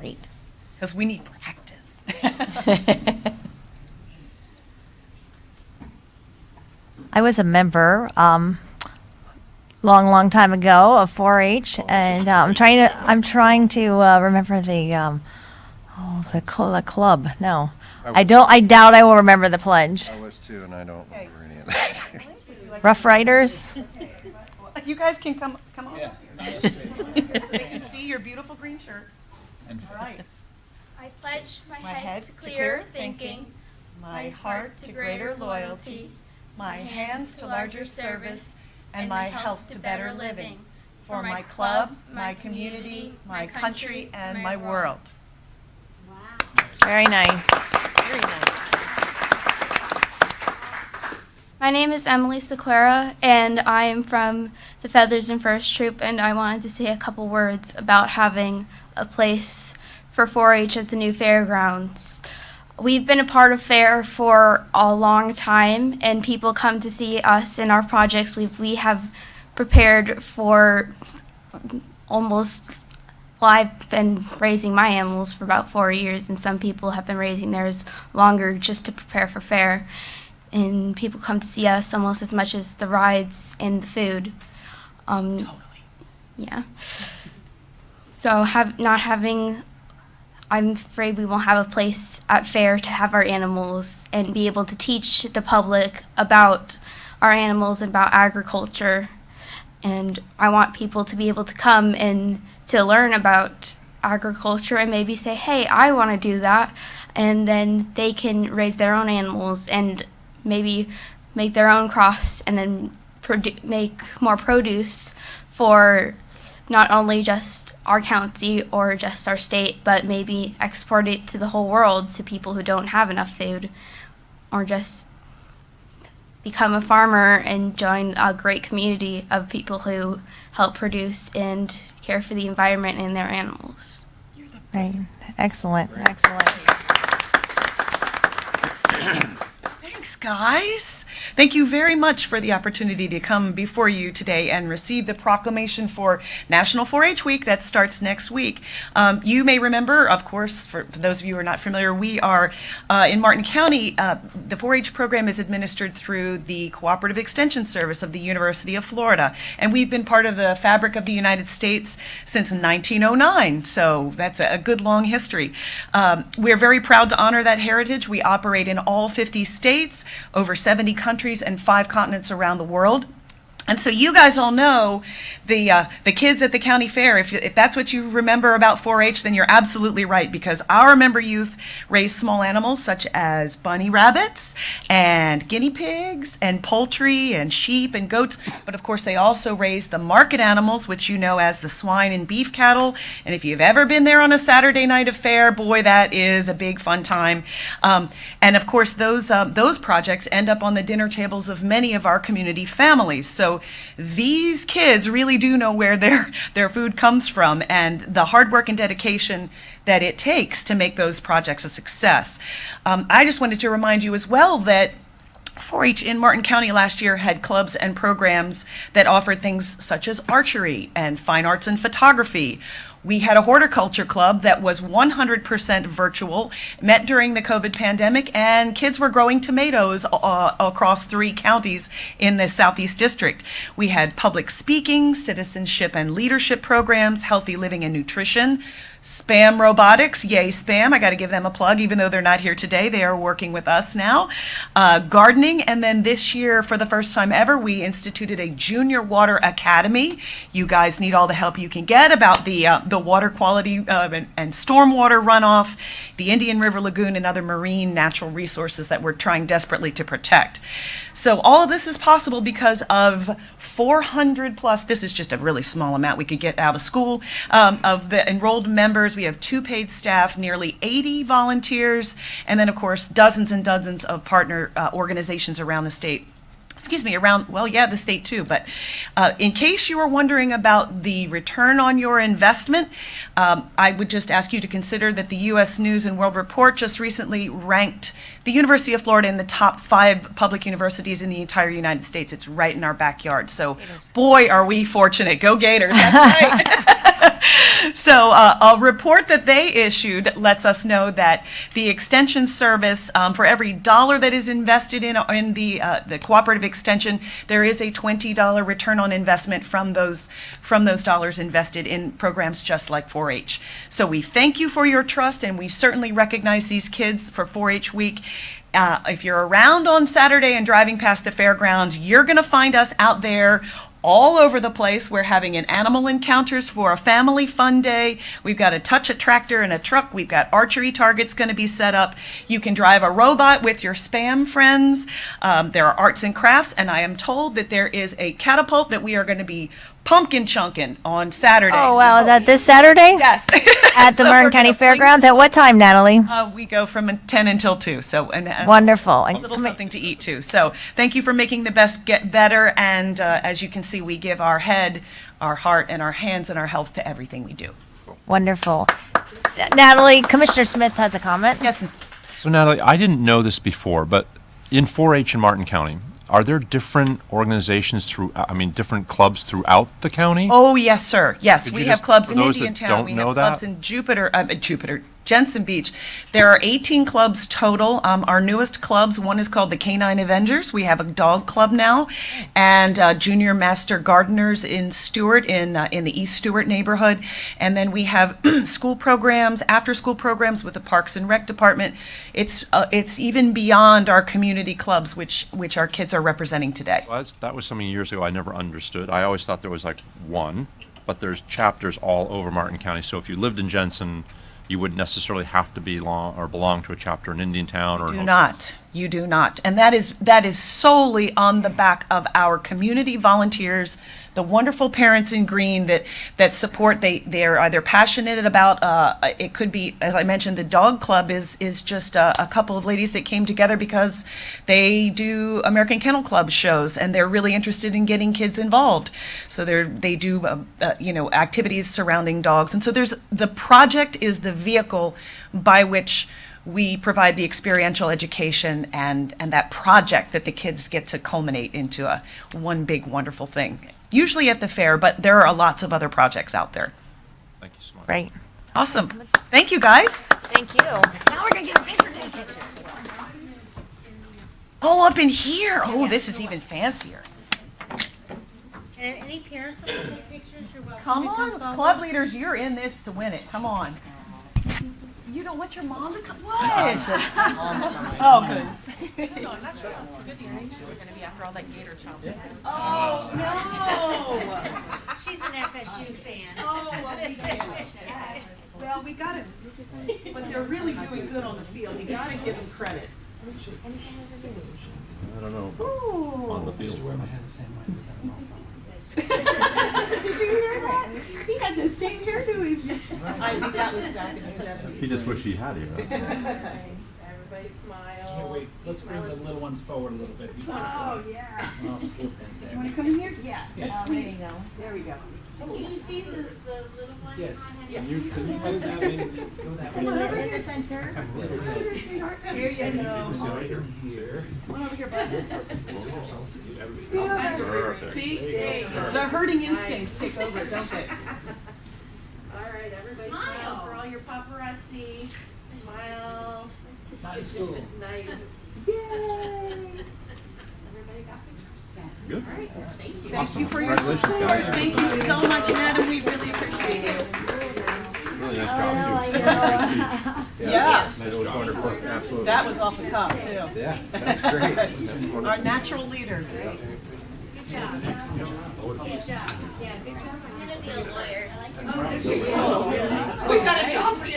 Great. because we need practice. I was a member long time ago of 4-H, and I'm trying to remember the club. No, I don't. I doubt I will remember the pledge. I was too, and I don't remember any of that. Rough Riders. You guys can come on. Yeah, up no, here. that's great. So they can see your beautiful green shirts. And All right. I pledge my My head head to to clear clear thinking, thinking, my heart to greater loyalty, my hands to larger service, and my health to better living, for my club, my community, my country, and my world. Very nice. Very nice. My name is Emily Sequeira, and I am from the Feathers and Furs Troop, and I wanted to say a couple words about having a place for 4-H at the new fairgrounds. We've been a part of fair for a long time, and people come to see us and our projects. We have prepared for almost, well, I've been raising my animals for about 4 years, and some people have been raising theirs longer just to prepare for fair. And people come to see us almost as much as the rides and the food. Totally. Yeah. So I'm afraid we won't have a place at fair to have our animals and be able to teach the public about our animals and about agriculture. And I want people to be able to come and to learn about agriculture and maybe say, hey, I want to do that. And then they can raise their own animals and maybe make their own crops and then make more produce for not only just our county or just our state, but maybe export it to the whole world to people who don't have enough food, or just become a farmer and join a great community of people who help produce and care for the environment and their animals. Right. Excellent. Excellent. Thanks, guys. Thank you very much for the opportunity to come before you today and receive the proclamation for National 4-H Week that starts next week. You may remember, of course, for those of you who are not familiar, we are in Martin County. The 4-H program is administered through the Cooperative Extension Service of the University of Florida, and we've been part of the fabric of the United States since 1909, so that's a good long history. We're very proud to honor that heritage. We operate in all 50 states, over 70 countries, and 5 continents around the world. And so you guys all know the kids at the county fair. If that's what you remember about 4-H, then you're absolutely right, because our member youth raise small animals such as bunny rabbits and guinea pigs and poultry and sheep and goats. But of course, they also raise the market animals, which you know as the swine and beef cattle. And if you've ever been there on a Saturday night of fair, boy, that is a big fun time. And of course, those projects end up on the dinner tables of many of our community families. So these kids really do know where their food comes from and the hard work and dedication that it takes to make those projects a success. I just wanted to remind you as well that 4-H in Martin County last year had clubs and programs that offered things such as archery and fine arts and photography. We had a horticulture club that was 100% virtual, met during the COVID pandemic, and kids were growing tomatoes across 3 counties in the Southeast District. We had public speaking, citizenship and leadership programs, healthy living and nutrition, Spam Robotics, yay Spam, I got to give them a plug even though they're not here today, they are working with us now. Gardening, and then this year for the first time ever we instituted a Junior Water Academy. You guys need all the help you can get about the water quality and stormwater runoff, the Indian River Lagoon and other marine natural resources that we're trying desperately to protect. So all of this is possible because of 400 plus, this is just a really small amount we could get out of school, of the enrolled members. We have 2 paid staff, nearly 80 volunteers, and then of course dozens and dozens of partner organizations around the state. The state too, but in case you were wondering about the return on your investment, I would just ask you to consider that the U.S. News and World Report just recently ranked the University of Florida in the top 5 public universities in the entire United States. It's right in our backyard, so boy, are we fortunate. Go Gators, that's right. So a report that they issued lets us know that the extension service, for every dollar that is invested in the cooperative extension, there is a $20 return on investment from those dollars invested in programs just like 4-H. So we thank you for your trust, and we certainly recognize these kids for 4-H week. If you're around on Saturday and driving past the fairgrounds, you're going to find us out there all over the place. We're having an animal encounters for a family fun day. We've got a tractor and a truck. We've got archery targets going to be set up. You can drive a robot with your spam friends. There are arts and crafts, and I am told that there is a catapult that we are going to be pumpkin chunking on Saturday. Oh, wow. Is So- that this Saturday? Yes. At the So Martin we're County gonna fling- Fairgrounds? At what time, Natalie? We go from 10 until 2. So and Wonderful. a little something to eat too. So thank you for making the best get better. And as you can see, we give our head, our heart, and our hands and our health to everything we do. Wonderful. Natalie, Commissioner Smith has a comment. Yes. So Natalie, I didn't know this before, but in 4-H in Martin County, are there different organizations different clubs throughout the county? Oh, yes, sir. Yes, Could we you have just- clubs for in those that Indiantown. don't We know have clubs that? in Jensen Beach. There are 18 clubs total. Our newest clubs, one is called the Canine Avengers. We have a dog club now, and Junior Master Gardeners in Stewart, in the East Stewart neighborhood. And then we have school programs, after-school programs with the Parks and Rec Department. It's even beyond our community clubs, which our kids are representing today. Well, that was something years ago I never understood. I always thought there was like one, but there's chapters all over Martin County. So if you lived in Jensen, you wouldn't necessarily have to belong to a chapter in Indiantown or. Do not. You do not. And that is solely on the back of our community volunteers, the wonderful parents in green that support. They're either passionate about, it could be, as I mentioned, the dog club is just a couple of ladies that came together because they do American Kennel Club shows and they're really interested in getting kids involved. So they do activities surrounding dogs. And so the project is the vehicle by which we provide the experiential education and that project that the kids get to culminate into one big wonderful thing. Usually at the fair, but there are lots of other projects out there. Thank you so much. Great. Awesome. Thank you, guys. Thank you. Now we're going to get a picture taken. Oh, up in here. Oh, this is even fancier. And any parents that want to take pictures, you're welcome. Come to on, forward. club leaders, you're in this to win it. Come on. You don't want your mom to come? What? Oh, good. Oh, no. She's an FSU fan. Oh, well, we got to, but they're really doing good on the field. You got to give them credit. I don't know. Ooh. On the field. Did you hear that? He had the same hairdo as you. I think that was back in the 70s. He just wished he had you. Everybody smile. Can't wait. Let's bring the little ones forward a little bit. Oh, yeah. I'll slip in Do there. you want to come in here? Yeah. That's there sweet. you go. There we go. Can you see the little one? Yes. Can Can you go that way? Go that Come on over way. here, center. Come on over here, sweetheart. Here you go. Right here. Come on over here, bud. I'll see you. Everybody. See? The herding instincts take over, don't they? All right, everybody smile for all your paparazzi. Smile. Nice little. Nice. Yay. Everybody got pictures? Good. All right, thank you. Thank you for your Congratulations, support. guys. Thank you so much, Madam. We really appreciate it. Really nice job, too. Yeah. It was wonderful, absolutely. That was off the cuff, too. Yeah, that's great. Our natural leader. Good job. Good job. Yeah, good job. I'm gonna be a lawyer. We've got a job for you.